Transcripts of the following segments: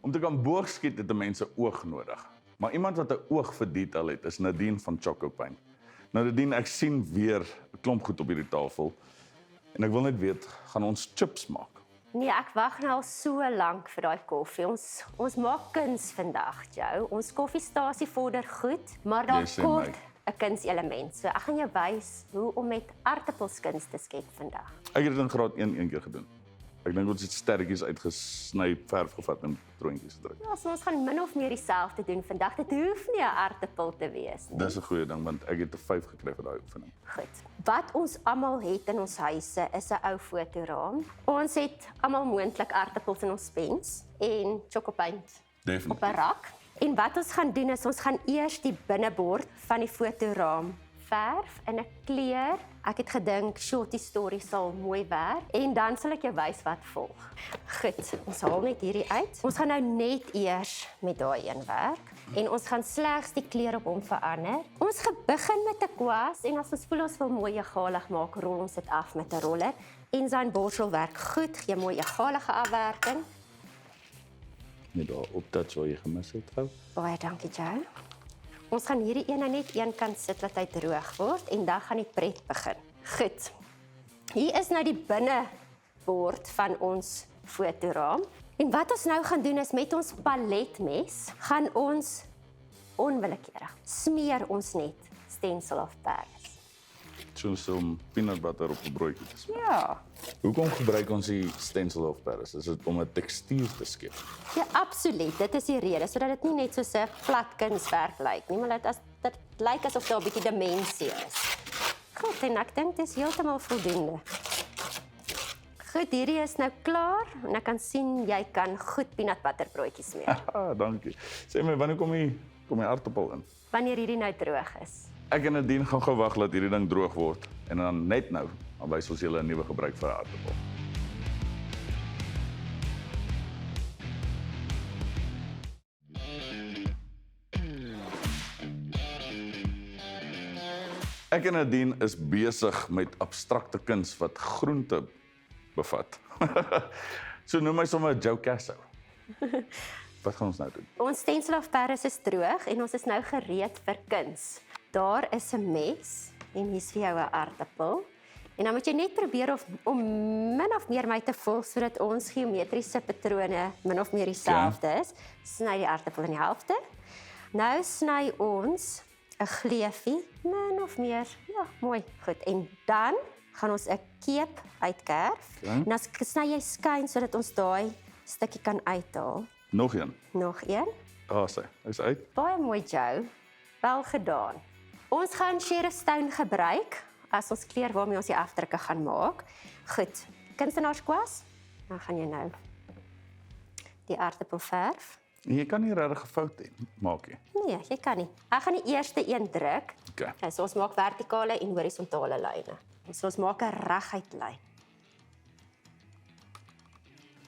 Om te kan boogskiet het 'n mens 'n oog nodig. Maar iemand wat 'n oog vir detail het, is Nadine van Tjhoko Paint. Nou Nadine, ek sien weer 'n klomp goed op hierdie tafel. En ek wil net weet, gaan ons chips maak? Nee, ek wag nou al so lank vir daai koffie. Ons maak kuns vandag, Joe. Ons koffiestasie vorder goed, maar daar kort 'n kunselement. So ek gaan jou wys hoe om met aartappels kuns te skep vandag. Ek het dit in graad 1 een keer gedoen. Ek dink ons het sterretjies uitgesny, verf gevat en troontjies gedruk. Ja, so ons gaan min of meer dieselfde doen vandag. Dit hoef nie 'n aartappel te wees nie. Dis 'n goeie ding, want ek het 'n 5 gekry vir daai oefening. Goed. Wat ons almal het in ons huise is 'n ou fotoraam. Ons het almal moontlik aartappels in ons pens en Tjhoko Paint op 'n rak. En wat ons gaan doen is ons gaan eers die binnebord van die fotoraam verf in 'n kleur. Ek het gedink Shorty Story sal mooi werk en dan sal ek jou wys wat volg. Goed, ons haal net hierdie uit. Ons gaan nou net eers met daai een werk en ons gaan slegs die kleur op hom verander. Ons begin met 'n kwas en as ons voel ons wil mooi egalig maak, rol ons dit af met 'n roller. En sy borsel werk goed, gee mooi egalige afwerking. Net daar op dat waar jy gemis het, vrou. Baie dankie, Joe. Ons gaan hierdie een net een kant sit laat hy droog word en dan gaan die pret begin. Goed. Hier is nou die binnebord van ons fotoraam. En wat ons nou gaan doen is met ons paletmes gaan ons onwillekeurig smeer ons net stencil of Paris. Soos om peanut butter op 'n broodjie te smeer. Ja. Hoekom gebruik ons die stencil of Paris? Is dit om 'n tekstuur te skep? Ja, absoluut. Dit is die rede sodat dit nie net soos 'n plat kunswerk lyk nie, maar dit lyk asof daar 'n bietjie dimensie is. Goed, en ek dink dit is heeltemal voldoende. Goed, hierdie is nou klaar en ek kan sien jy kan goed peanut butter broodjies smeer. Dankie. Sê my, wanneer kom die aartappel in? Wanneer hierdie nou droog is. Ek en Nadine gaan gou wag dat hierdie ding droog word en dan net nou, dan wys ons julle 'n nuwe gebruik vir 'n aartappel. Ek en Nadine is besig met abstrakte kuns wat groente bevat. So noem my sommer Joe Casso. Wat gaan ons nou doen? Ons stencil of Paris is droog en ons is nou gereed vir kuns. Daar is 'n mes en hier's vir jou 'n aartappel. En dan moet jy net probeer om min of meer my te volg sodat ons geometriese patrone min of meer dieselfde is. Sny die aartappel in die helfte. Nou sny ons 'n gleufie min of meer, ja, mooi, goed. En dan gaan ons 'n keep uitkerf. En dan sny jy skuin sodat ons daai stukkie kan uithaal. Nog een. Nog een. Sy is uit. Baie mooi, Joe. Wel gedaan. Ons gaan sheriff stone gebruik as ons kleur waarmee ons die afdrukke gaan maak. Goed. Kunstenaarskwas. Dan gaan jy nou die aartappel verf. Jy kan nie regtig 'n fout maak nie. Nee, jy kan nie. Ek gaan die eerste een druk. Okay. So ons maak vertikale en horisontale lyne. So ons maak 'n reguit lyn.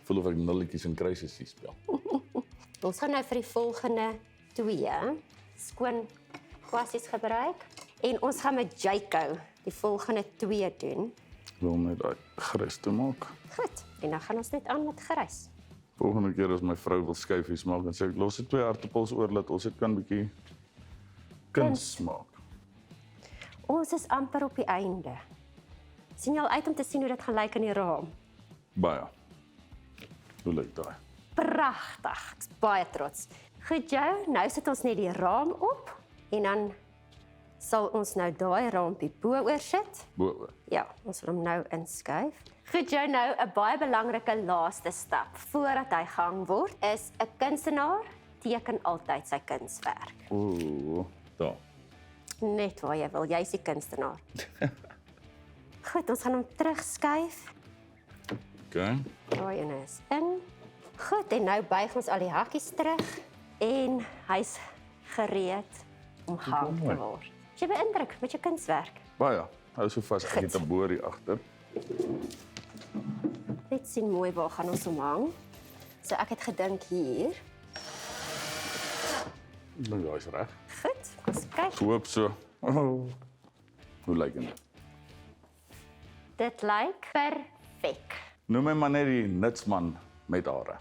Voel of ek nulletjies en kruisies speel. Ons gaan nou vir die volgende 2 skoon kwassies gebruik en ons gaan met Tjhoko die volgende 2 doen. Wil net daai grys toe maak. Goed, en dan gaan ons net aan met grys. Volgende keer as my vrou wil skyfies maak, dan sê ek los dit 2 aartappels oor dat ons dit kan bietjie kuns maak. Ons is amper op die einde. Sien jy al uit om te sien hoe dit gaan lyk in die raam? Baie. Hoe lyk daai? Pragtig. Ek's baie trots. Goed, Joe, nou sit ons net die raam op en dan sal ons nou daai raampie bo-oor sit. Bo-oor. Ja, ons wil hom nou inskuif. Goed, Joe, nou 'n baie belangrike laaste stap voordat hy gehang word is 'n kunstenaar teken altyd sy kunswerk. Ooh, daar. Net waar jy wil, jy's die kunstenaar. Goed, ons gaan hom terugskuif. Okay. Daai een is in. Goed, en nou buig ons al die hakkies terug en hy's gereed om gehang te word. Is jy beïndruk met jou kunswerk? Baie. Hou so vas, ek het 'n boor agter. Net sien mooi waar gaan ons hom hang. So ek het gedink hier. Nou ja, is reg. Goed, ons kyk. Hoop so. Oh. Hoe lyk dit? Dit lyk perfek. Noem my maar net die nutsman met hare.